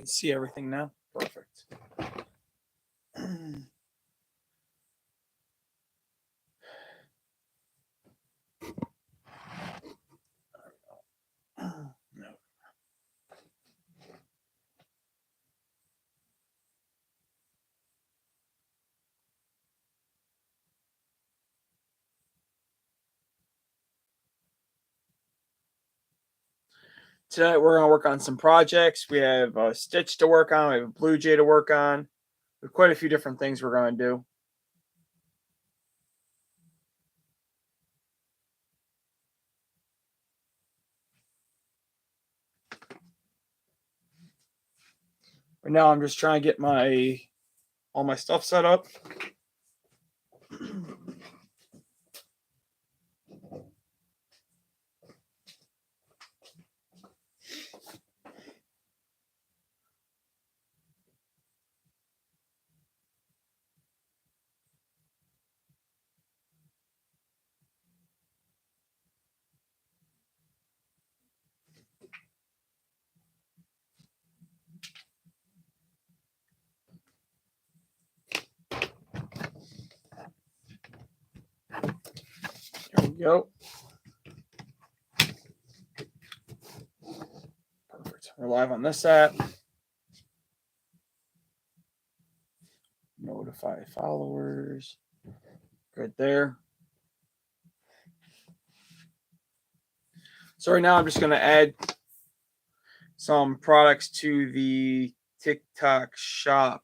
can see everything now. Perfect. No. Tonight we're going to work on some projects. We have a stitch to work on. We have a blue jay to work on. We have quite a few different things we're going to do. Right now I'm just trying to get all my stuff set up. There we go. Perfect. We're live on this app. Notify followers. Good there. So right now I'm just going to add some products to the TikTok shop.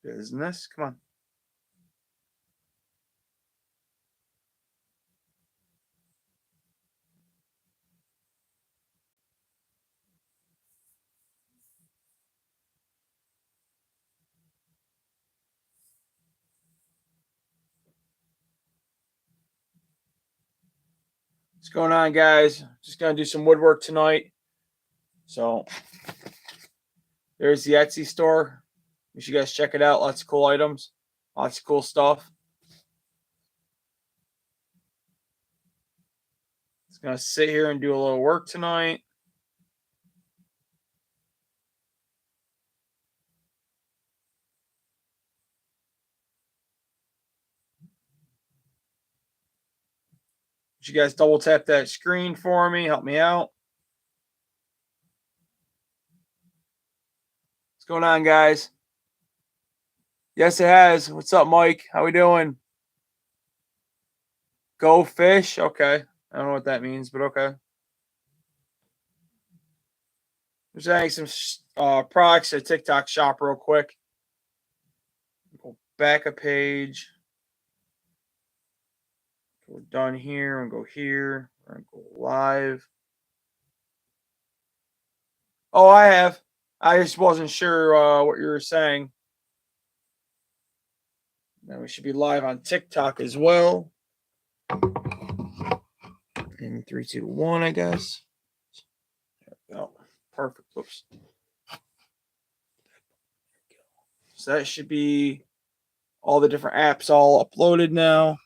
Business, come on. What's going on, guys? Just gonna do some woodwork tonight. So there's the Etsy store. You should guys check it out. Lots of cool items, lots of cool stuff. Just gonna sit here and do a little work tonight. You guys double tap that screen for me. Help me out. What's going on, guys? Yes, it has. What's up, Mike? How we doing? Go fish. Okay. I don't know what that means, but okay. Just adding some products to TikTok shop real quick. Go back a page. We're done here and go here. We're gonna go live. Oh, I have. I just wasn't sure what you were saying. Now we should be live on TikTok as well. In 3, 2, 1, I guess. There we go. Perfect. Whoops. So that should be all the different apps all uploaded now.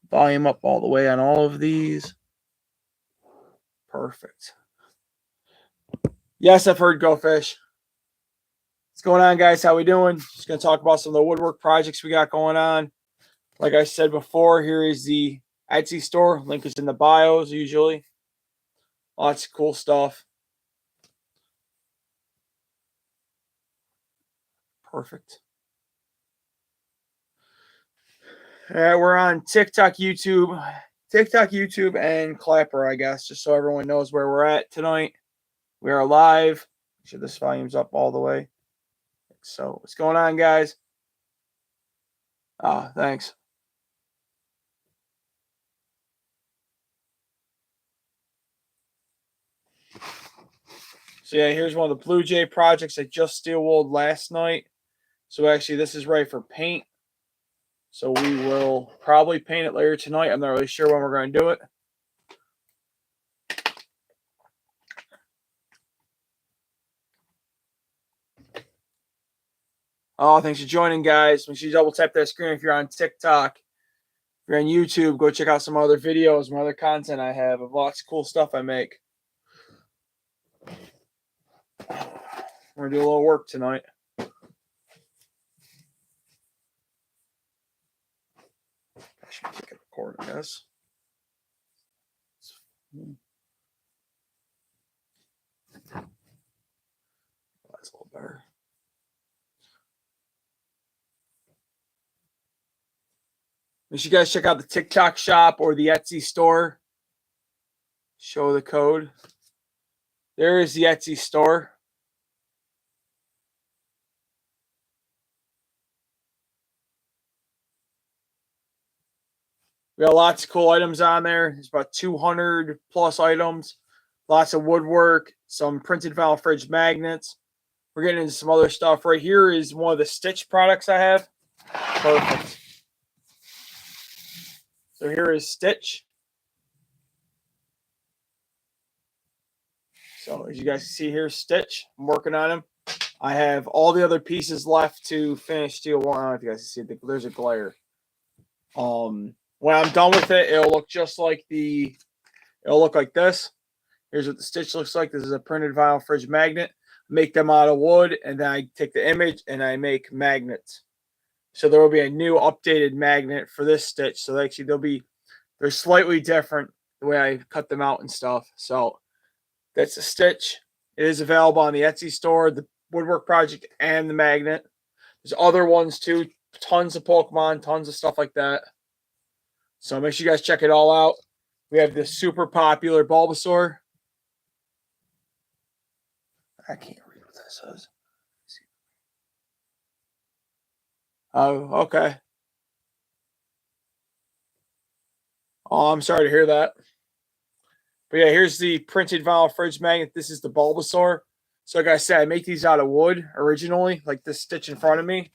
Volume up all the way on all of these. Perfect. Yes, I've heard Go Fish. What's going on, guys? How we doing? Just going to talk about some of the woodwork projects we got going on. Like I said before, here is the Etsy store. Link is in the bios usually. Lots of cool stuff. Perfect. All right, we're on TikTok, YouTube, and Clapper, I guess, just so everyone knows where we're at tonight. We are live. Make sure this volume's up all the way. So, what's going on, guys? Thanks. So, yeah, here's one of the Blue Jay projects I just steel wooled last night. So, actually, this is ready for paint. So, we will probably paint it later tonight. I'm not really sure when we're going to do it. Oh, thanks for joining, guys. Make sure you double tap that screen if you're on TikTok. If you're on YouTube, go check out some other videos, some other content I have of lots of cool stuff I make. We're going to do a little work tonight. I should take a record, I guess. That's a little better. Make sure you guys check out the TikTok shop or the Etsy store. Show the code. There is the Etsy store. We got lots of cool items on there. There's about 200 plus items. Lots of woodwork, some printed vinyl fridge magnets. We're getting into some other stuff. Right here is one of the Stitch products I have. Perfect. So here is Stitch. So as you guys can see here, Stitch. I'm working on him. I have all the other pieces left to finish steel one. I don't know if you guys can see it. There's a glare. When I'm done with it, it'll look just like it'll look like this. Here's what the Stitch looks like. This is a printed vinyl fridge magnet. Make them out of wood, and then I take the image and I make magnets. So there will be a new updated magnet for this Stitch. So actually they're slightly different the way I cut them out and stuff. So that's a Stitch. It is available on the Etsy store, the Woodwork Project, and the magnet. There's other ones too. Tons of Pokemon, tons of stuff like that. So make sure you guys check it all out. We have this super popular Bulbasaur. I can't read what that says. Oh, okay. Oh, I'm sorry to hear that. But yeah, here's the printed vinyl fridge magnet. This is the Bulbasaur. So like I said, I make these out of wood originally, like this Stitch in front of me.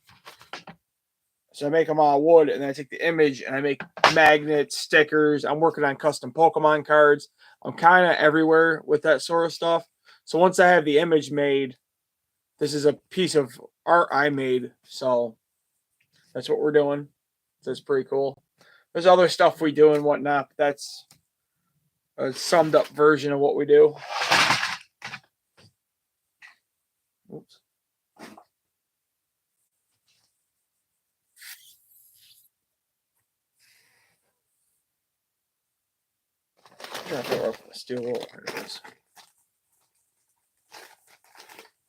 So I make them out of wood, and then I take the image and I make magnets, stickers. I'm working on custom Pokemon cards. I'm kind of everywhere with that sort of stuff. So once I have the image made, this is a piece of art I made. So that's what we're doing. So it's pretty cool. There's other stuff we do and whatnot, but that's a summed up version of what we do. Oops.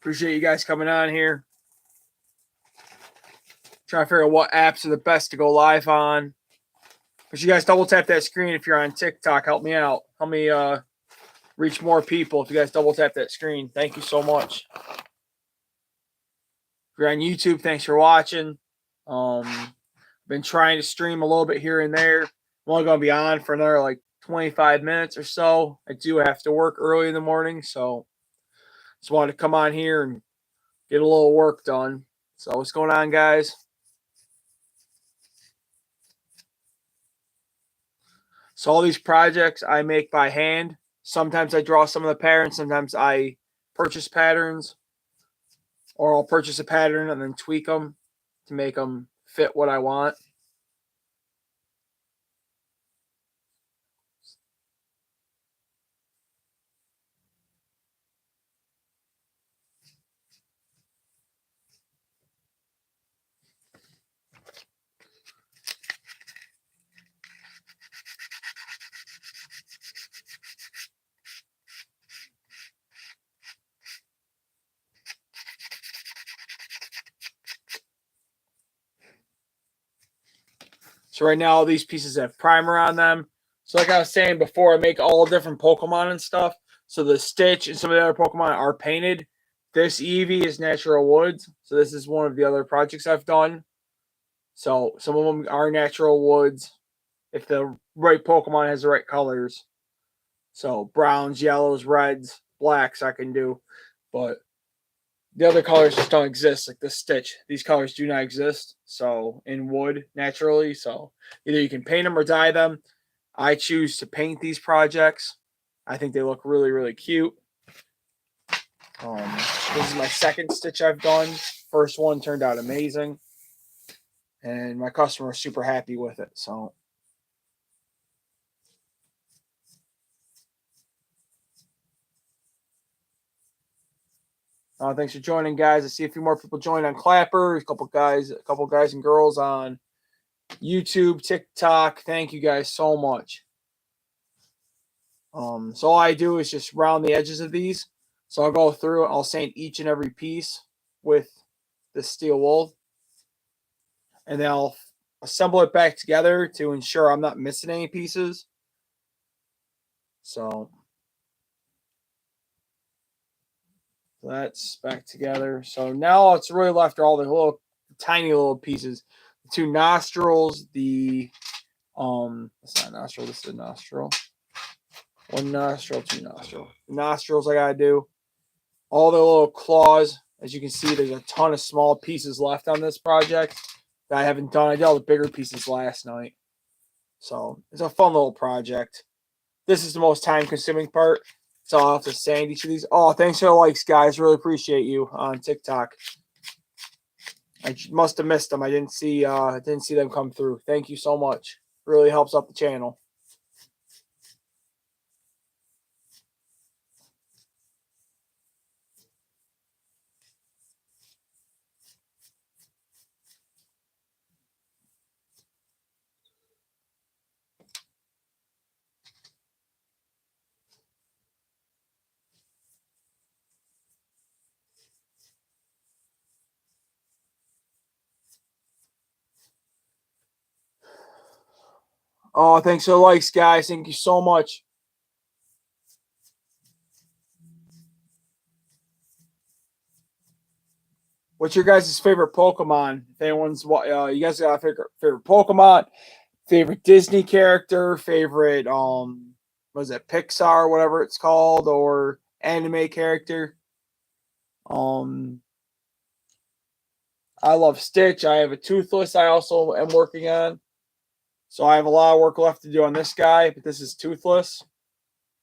Appreciate you guys coming on here. Trying to figure out what apps are the best to go live on. But you guys double tap that screen if you're on TikTok. Help me out. Help me reach more people if you guys double tap that screen. Thank you so much. If you're on YouTube, thanks for watching. Been trying to stream a little bit here and there. I'm only going to be on for another like 25 minutes or so. I do have to work early in the morning, so just wanted to come on here and get a little work done. So what's going on, guys? So all these projects I make by hand. Sometimes I draw some of the patterns. Sometimes I purchase patterns, or I'll purchase a pattern and then tweak them to make them fit what I want. So right now, all these pieces have primer on them. So like I was saying before, I make all different Pokemon and stuff. So the Stitch and some of the other Pokemon are painted. This Eevee is natural woods. So this is one of the other projects I've done. So some of them are natural woods if the right Pokemon has the right colors. So browns, yellows, reds, blacks I can do. But the other colors just don't exist, like the Stitch. These colors do not exist, so in wood naturally. So either you can paint them or dye them. I choose to paint these projects. I think they look really, really cute. This is my second Stitch I've done first one turned out amazing, and my customer was super happy with it. So thanks for joining, guys. I see a few more people join on Clapper. A couple guys and girls on YouTube, TikTok. Thank you guys so much. So all I do is just round the edges of these. So I'll go through, I'll sand each and every piece with the steel wool, and then I'll assemble it back together to ensure I'm not missing any pieces. So that's back together. So now it's really left are all the little tiny little pieces. The two nostrils, the it's not a nostril, this is a nostril. One nostril, two nostril. The nostrils I gotta do. All the little claws. As you can see, there's a ton of small pieces left on this project that I haven't done. I did all the bigger pieces last night. So it's a fun little project. This is the most time-consuming part. So I'll have to sand each of these. Oh, thanks for the likes, guys. Really appreciate you on TikTok. I must have missed them. I didn't see them come through. Thank you so much. Really helps out the channel. Oh, thanks for the likes, guys. Thank you so much. What's your guys' favorite Pokemon? If anyone's, you guys got a favorite Pokemon, favorite Disney character, favorite was it Pixar, whatever it's called, or anime character? I love Stitch. I have a Toothless. I also am working on. So I have a lot of work left to do on this guy, but this is Toothless.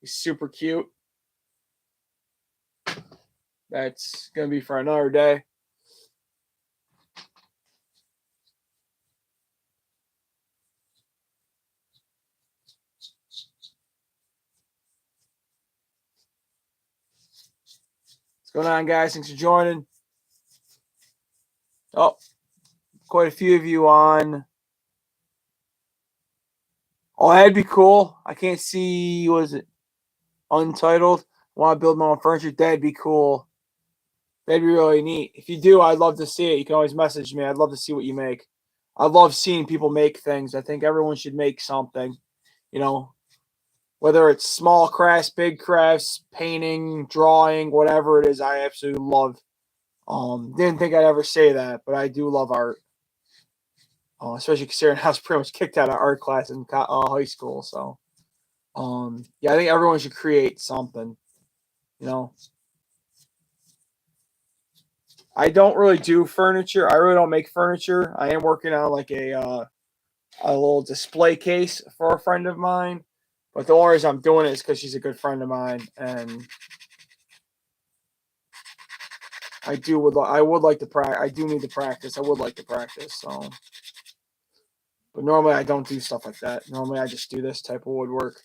He's super cute. That's gonna be for another day. What's going on, guys? Thanks for joining. Oh, quite a few of you on. Oh, that'd be cool. I can't see, what is it? Untitled. Want to build my own furniture? That'd be cool. That'd be really neat. If you do, I'd love to see it. You can always message me. I'd love to see what you make. I love seeing people make things. I think everyone should make something. You know, whether it's small crafts, big crafts, painting, drawing, whatever it is, I absolutely love. Didn't think I'd ever say that, but I do love art. Especially considering I was pretty much kicked out of art class in high school. So, yeah, I think everyone should create something. You know, I don't really do furniture. I really don't make furniture. I am working on like a little display case for a friend of mine. But the only reason I'm doing it is because she's a good friend of mine, and I would like to practice. I do need to practice. I would like to practice. So, but normally I don't do stuff like that. Normally I just do this type of woodwork.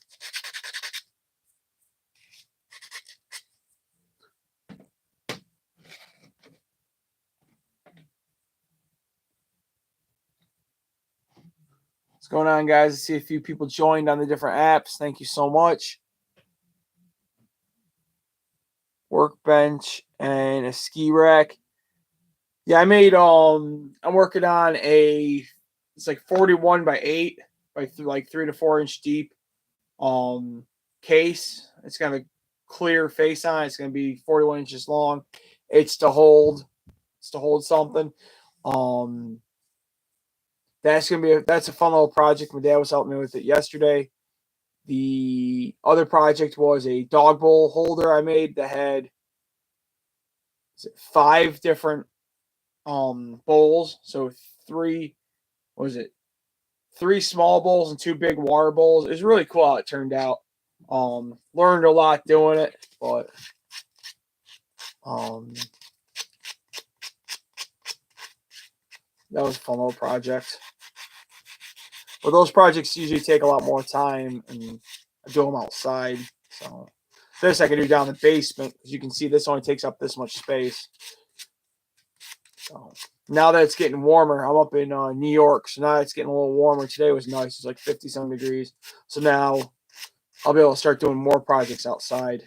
What's going on, guys? I see a few people joined on the different apps. Thank you so much. Workbench and a ski rack. Yeah, I made I'm working on it's like 41 by 8 by like 3 to 4 inch deep case. It's got a clear face on it. It's gonna be 41 inches long. It's to hold something. That's a fun little project. My dad was helping me with it yesterday. The other project was a dog bowl holder I made that had 5 different bowls. So 3 small bowls and 2 big water bowls. It was really cool how it turned out. Learned a lot doing it, but That was a fun little project. But those projects usually take a lot more time, and I do them outside. So this I can do down in the basement. As you can see, this only takes up this much space. So now that it's getting warmer, I'm up in New York, so now it's getting a little warmer. Today was nice. It's like 50-some degrees. So now I'll be able to start doing more projects outside.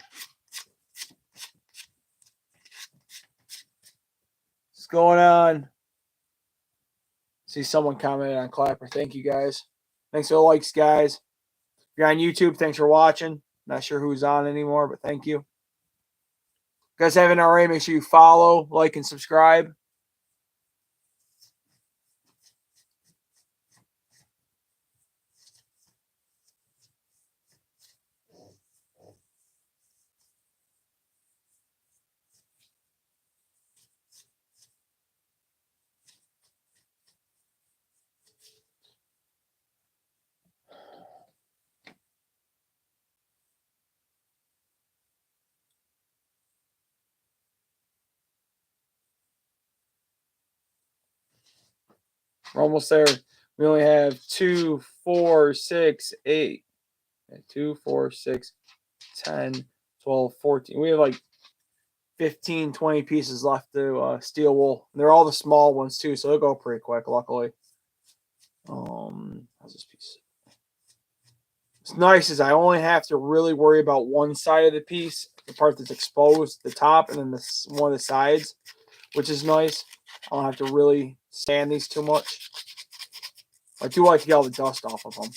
What's going on? See someone commented on Clapper. Thank you, guys. Thanks for the likes, guys. If you're on YouTube, thanks for watching. Not sure who's on anymore, but thank you. If you guys haven't already, make sure you follow, like, and subscribe. We're almost there. We only have 2, 4, 6, 8. 2, 4, 6, 10, 12, 14. We have like 15, 20 pieces left to steel wool. They're all the small ones too, so they'll go pretty quick, luckily. How's this piece? What's nice is I only have to really worry about one side of the piece, the part that's exposed, the top, and then one of the sides, which is nice. I don't have to really sand these too much. I do like to get all the dust off of them.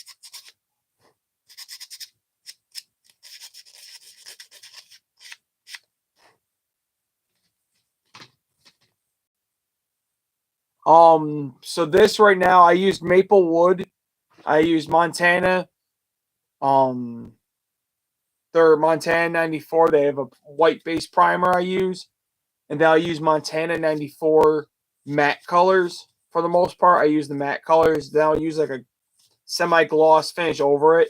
So this right now, I used maple wood. I used Montana. Their Montana 94. They have a white base primer I use. And then I'll use Montana 94 matte colors for the most part. I use the matte colors. Then I'll use like a semi-gloss finish over it.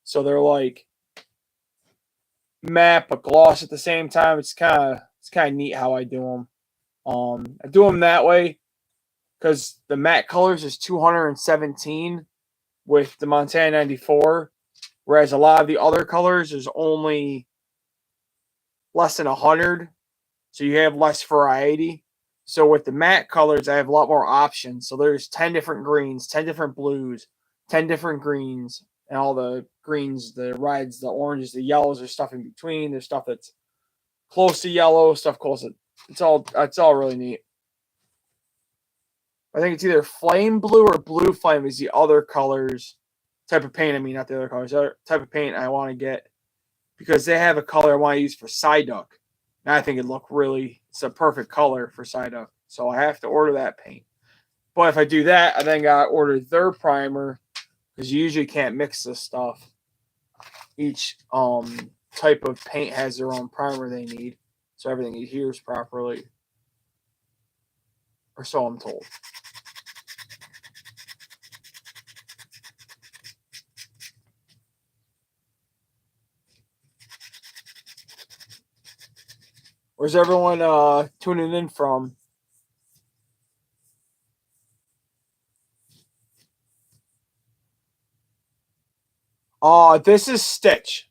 So they're like matte but gloss at the same time. It's kind of neat how I do them. I do them that way because the matte colors is 217 with the Montana 94, whereas a lot of the other colors is only less than 100, so you have less variety. So with the matte colors, I have a lot more options. So there's 10 different greens, 10 different blues, 10 different greens, and all the greens, the reds, the oranges, the yellows. There's stuff in between. There's stuff that's close to yellow, stuff close to. It's all really neat. I think it's either flame blue or blue flame is the other colors type of paint. I mean, not the other colors. The other type of paint I want to get because they have a color I want to use for Psyduck. And I think it look really. It's a perfect color for Psyduck. So I have to order that paint. But if I do that, I then got to order their primer because you usually can't mix this stuff. Each type of paint has their own primer they need, so everything adheres properly. Or so I'm told. Where's everyone tuning in from? This is Stitch.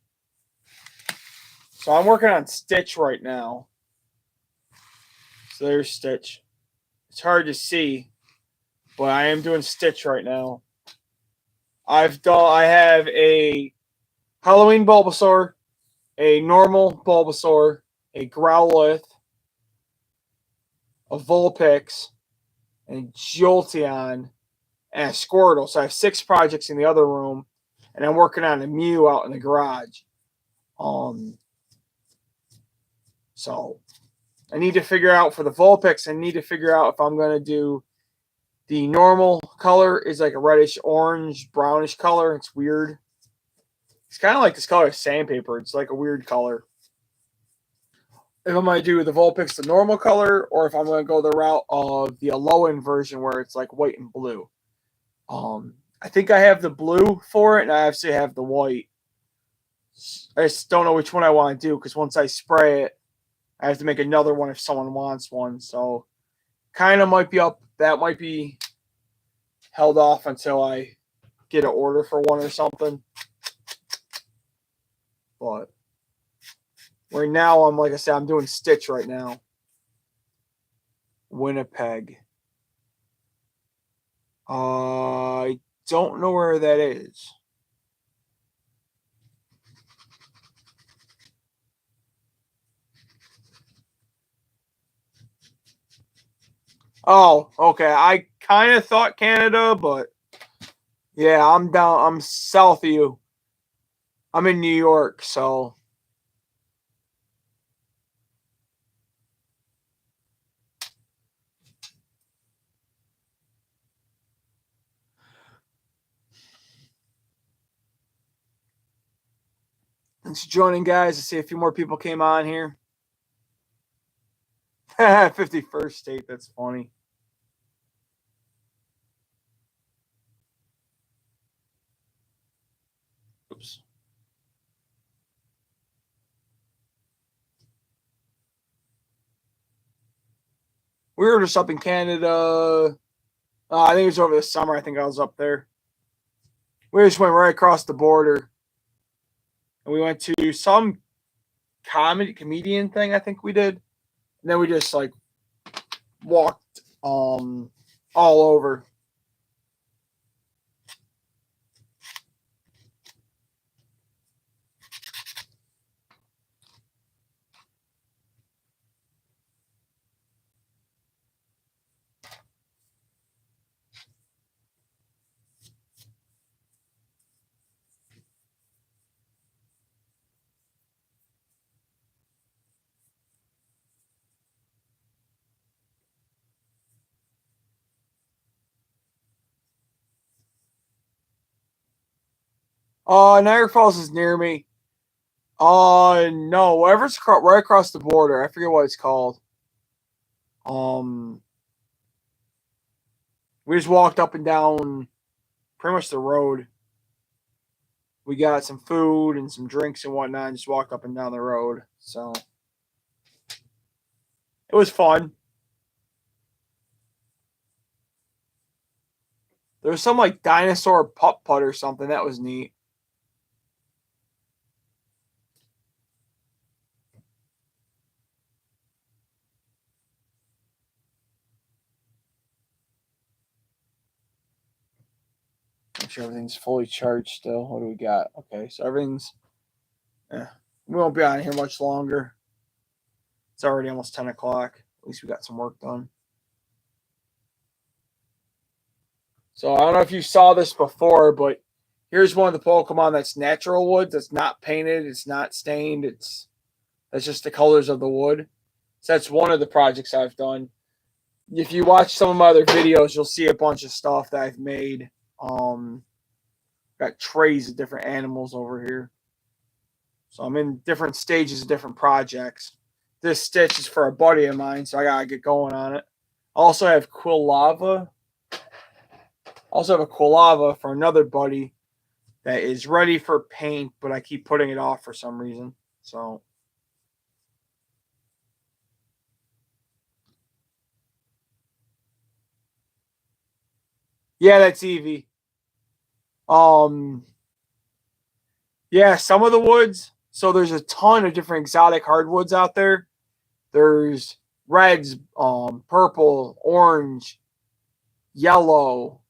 So I'm working on Stitch right now. So there's Stitch. It's hard to see, but I am doing Stitch right now. I have a Halloween Bulbasaur, a normal Bulbasaur, a Growlithe, a Vulpix, and a Jolteon, and a Squirtle. So I have 6 projects in the other room, and I'm working on a Mew out in the garage. So I need to figure out for the Vulpix, I need to figure out if I'm going to do the normal color is like a reddish orange, brownish color. It's weird. It's kind of like this color of sandpaper. It's like a weird color. If I'm going to do the Vulpix the normal color, or if I'm going to go the route of the Alolan version where it's like white and blue. I think I have the blue for it, and I actually have the white. I just don't know which one I want to do, because once I spray it, I have to make another one if someone wants one. So, kind of might be up. That might be held off until I get an order for one or something. But right now, like I said, I'm doing Stitch right now. Winnipeg. I don't know where that is. Oh, okay. I kind of thought Canada, but yeah, I'm south of you. I'm in New York, so thanks for joining, guys. I see a few more people came on here. 51st state, that's funny. Oops. We were just up in Canada. I think it was over the summer. I think I was up there. We just went right across the border. And we went to some comedian thing, I think we did. And then we just like walked all over. Niagara Falls is near me. No, whatever's right across the border. I forget what it's called. We just walked up and down pretty much the road. We got some food and some drinks and whatnot, and just walked up and down the road. So it was fun. There was some like dinosaur putt putt or something. That was neat. Make sure everything's fully charged still. What do we got? Okay, so everything's. We won't be on here much longer. It's already almost 10 o'clock. At least we got some work done. So I don't know if you saw this before, but here's one of the Pokemon that's natural wood. That's not painted. It's not stained. That's just the colors of the wood. So that's one of the projects I've done. If you watch some of my other videos, you'll see a bunch of stuff that I've made. Got trays of different animals over here. So I'm in different stages of different projects. This stitch is for a buddy of mine, so I gotta get going on it. I also have Quilava. Also have a Quilava for another buddy that is ready for paint, but I keep putting it off for some reason. So yeah, that's Evie. Yeah, some of the woods. So there's a ton of different exotic hardwoods out there. There's reds, purple, orange, yellow,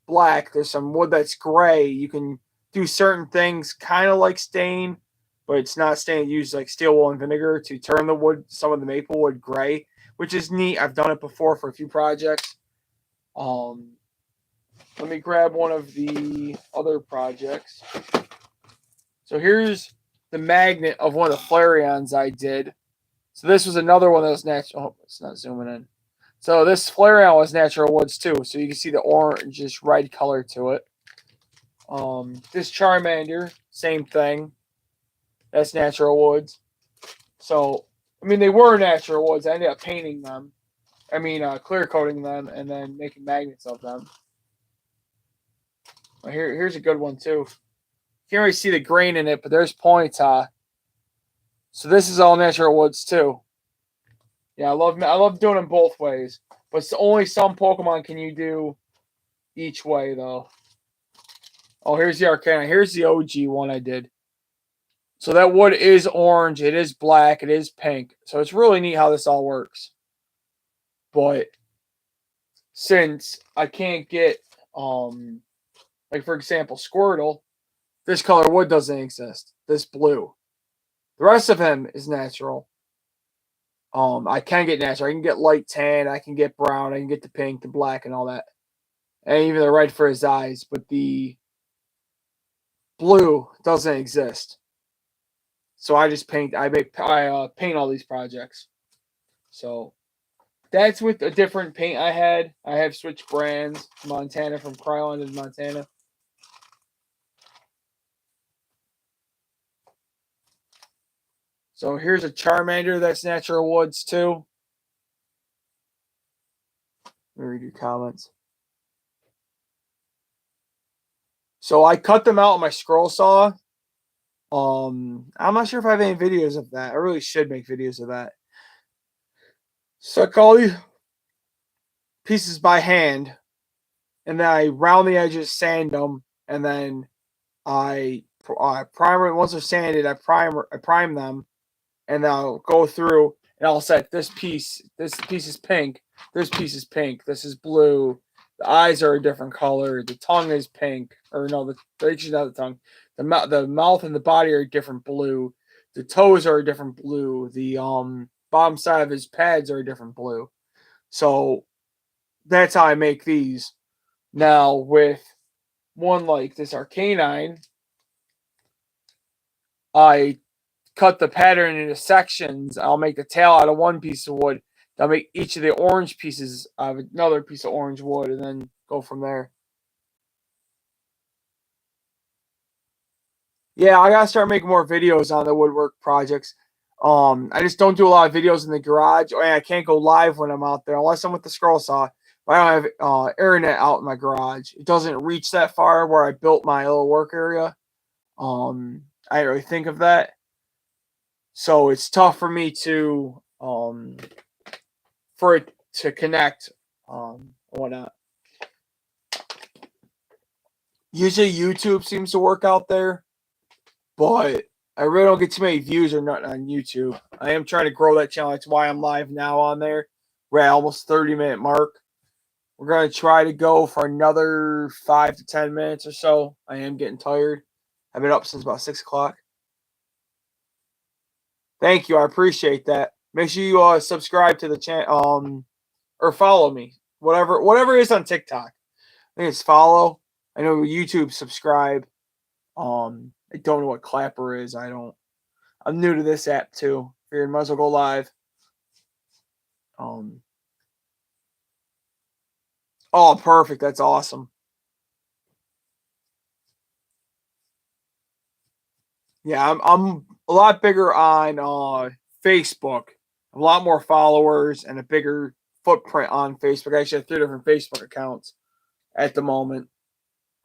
black. There's some wood that's gray. You can do certain things kind of like stain, but it's not stain. You use like steel wool and vinegar to turn the wood, some of the maple wood gray, which is neat. I've done it before for a few projects. Let me grab one of the other projects. So here's the magnet of one of the Flareons I did. So this was another one that was natural. Oh, it's not zooming in. So this Flareon was natural woods too. So you can see the orange, red color to it. This Charmander, same thing. That's natural woods. So, I mean, they were natural woods. I ended up painting them. I mean, clear coating them and then making magnets of them. Well, here's a good one too. Can't really see the grain in it, but there's Ponyta. So this is all natural woods too. Yeah, I love doing them both ways. But only some Pokemon can you do each way though. Oh, here's the Arcana. Here's the OG one I did. So that wood is orange, it is black, it is pink. So it's really neat how this all works. But since I can't get like for example, Squirtle, this color wood doesn't exist. This blue. The rest of him is natural. I can get natural. I can get light tan, I can get brown, I can get the pink, the black, and all that. And even the red for his eyes, but the blue doesn't exist. So I just paint. I paint all these projects. So that's with a different paint I had. I have switched brands. Montana from Krylon in Montana. So here's a Charmander that's natural woods too. Let me read your comments. So I cut them out with my scroll saw. I'm not sure if I have any videos of that. I really should make videos of that. So I cut all these pieces by hand, and then I round the edges, sand them, and then I primer. Once they're sanded, I prime them, and I'll go through and I'll set this piece. This piece is pink. This piece is pink. This is blue. The eyes are a different color. The tongue is pink, or no, actually not the tongue. The mouth and the body are a different blue. The toes are a different blue. The bottom side of his pads are a different blue. So that's how I make these. Now with one like this Arcanine, I cut the pattern into sections. I'll make the tail out of one piece of wood. I'll make each of the orange pieces out of another piece of orange wood, and then go from there. Yeah, I gotta start making more videos on the woodwork projects. I just don't do a lot of videos in the garage. I can't go live when I'm out there unless I'm with the scroll saw. But I don't have internet out in my garage. It doesn't reach that far where I built my little work area. I didn't really think of that. So it's tough for me to for it to connect whatnot. Usually YouTube seems to work out there, but I really don't get too many views or nothing on YouTube. I am trying to grow that channel. That's why I'm live now on there. We're at almost 30-minute mark. We're gonna try to go for another 5 to 10 minutes or so. I am getting tired. I've been up since about 6 o'clock. Thank you. I appreciate that. Make sure you subscribe to the channel or follow me. Whatever it is on TikTok. I think it's follow. I know YouTube subscribe. I don't know what Clapper is. I'm new to this app too. Figured might as well go live. Oh, perfect. That's awesome. Yeah, I'm a lot bigger on Facebook. A lot more followers and a bigger footprint on Facebook. I actually have 3 different Facebook accounts at the moment.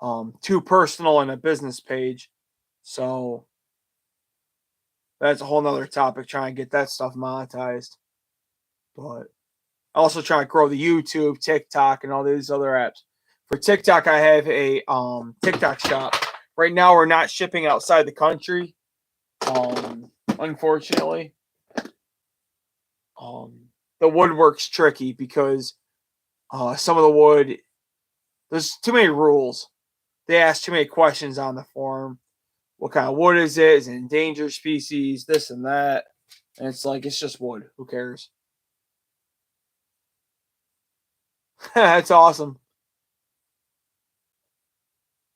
2 personal and a business page. So that's a whole nother topic, trying to get that stuff monetized. But also trying to grow the YouTube, TikTok, and all these other apps. For TikTok, I have a TikTok shop. Right now, we're not shipping outside the country, unfortunately. The woodwork's tricky because some of the wood, there's too many rules. They ask too many questions on the forum. What kind of wood is it? Is it an endangered species? This and that. And it's like, it's just wood. Who cares? That's awesome.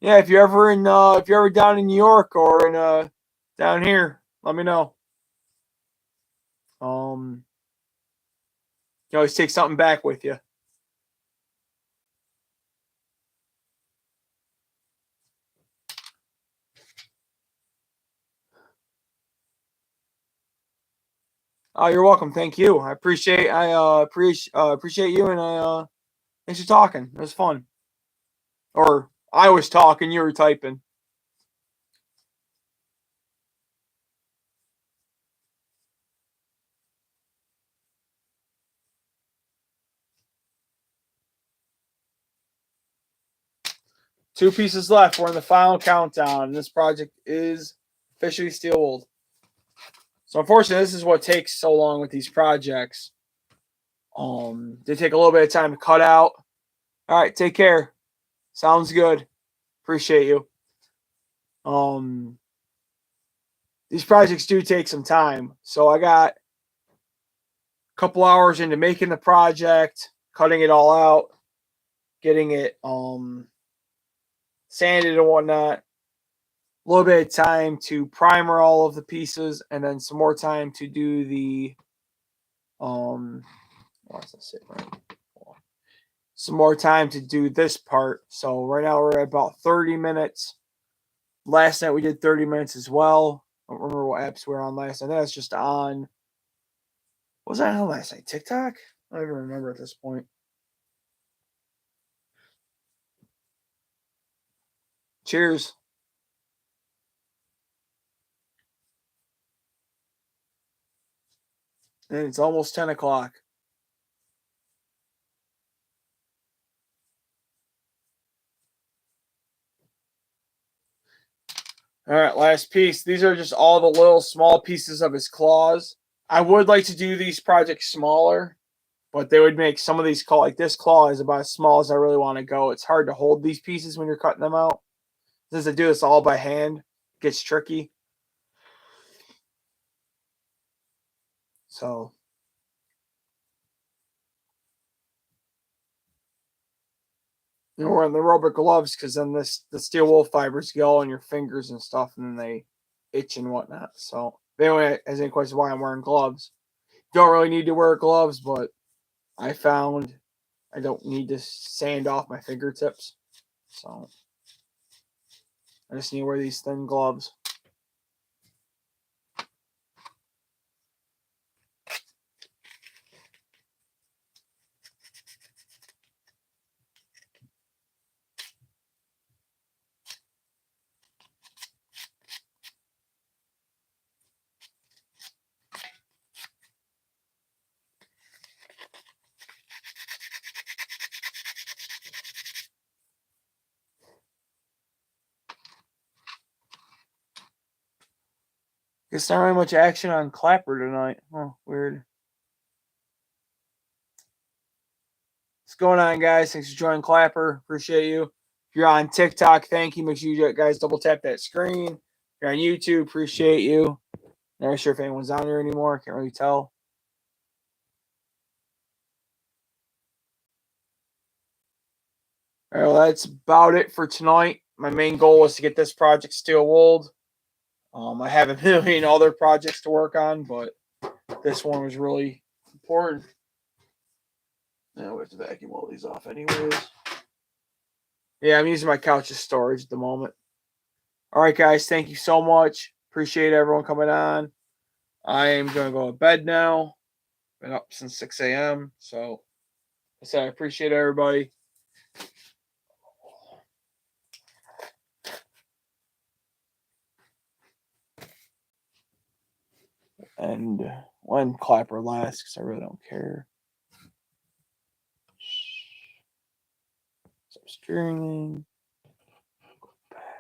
Yeah, if you're ever down in New York or in down here, let me know. You can always take something back with you. Oh, you're welcome. Thank you. I appreciate you, and thanks for talking. It was fun. Or I was talking, you were typing. 2 pieces left. We're in the final countdown, and this project is officially steel wooled. So unfortunately, this is what takes so long with these projects. They take a little bit of time to cut out. All right, take care. Sounds good. Appreciate you. These projects do take some time. So I got a couple hours into making the project, cutting it all out, getting it sanded and whatnot. A little bit of time to primer all of the pieces, and then some more time to do the what's this it right? Some more time to do this part. So right now we're at about 30 minutes. Last night we did 30 minutes as well. I don't remember what apps we were on last night. I think that's just on. What was I on last night? TikTok? I don't even remember at this point. Cheers. And it's almost 10 o'clock. All right, last piece. These are just all the little small pieces of his claws. I would like to do these projects smaller, but they would make some of these claw, like this claw is about as small as I really want to go. It's hard to hold these pieces when you're cutting them out. Since I do this all by hand, it gets tricky. So we're wearing the rubber gloves because then the steel wool fibers go on your fingers and stuff, and then they itch and whatnot. So if anyone has any questions why I'm wearing gloves, don't really need to wear gloves, but I found I don't need to sand off my fingertips, so I just need to wear these thin gloves. Guess not really much action on Clapper tonight. Oh, weird. What's going on, guys? Thanks for joining Clapper. Appreciate you. If you're on TikTok, thank you. Make sure you guys double tap that screen. If you're on YouTube, appreciate you. Not sure if anyone's on here anymore. Can't really tell. All right, well, that's about it for tonight. My main goal was to get this project steel wooled. I have a million other projects to work on, but this one was really important. Now we have to vacuum all these off anyways. Yeah, I'm using my couch as storage at the moment. All right, guys, thank you so much. Appreciate everyone coming on. I am going to go to bed now. Been up since 6 a.m. So I said I appreciate everybody. And when Clapper lasts, because I really don't care. Stop streaming.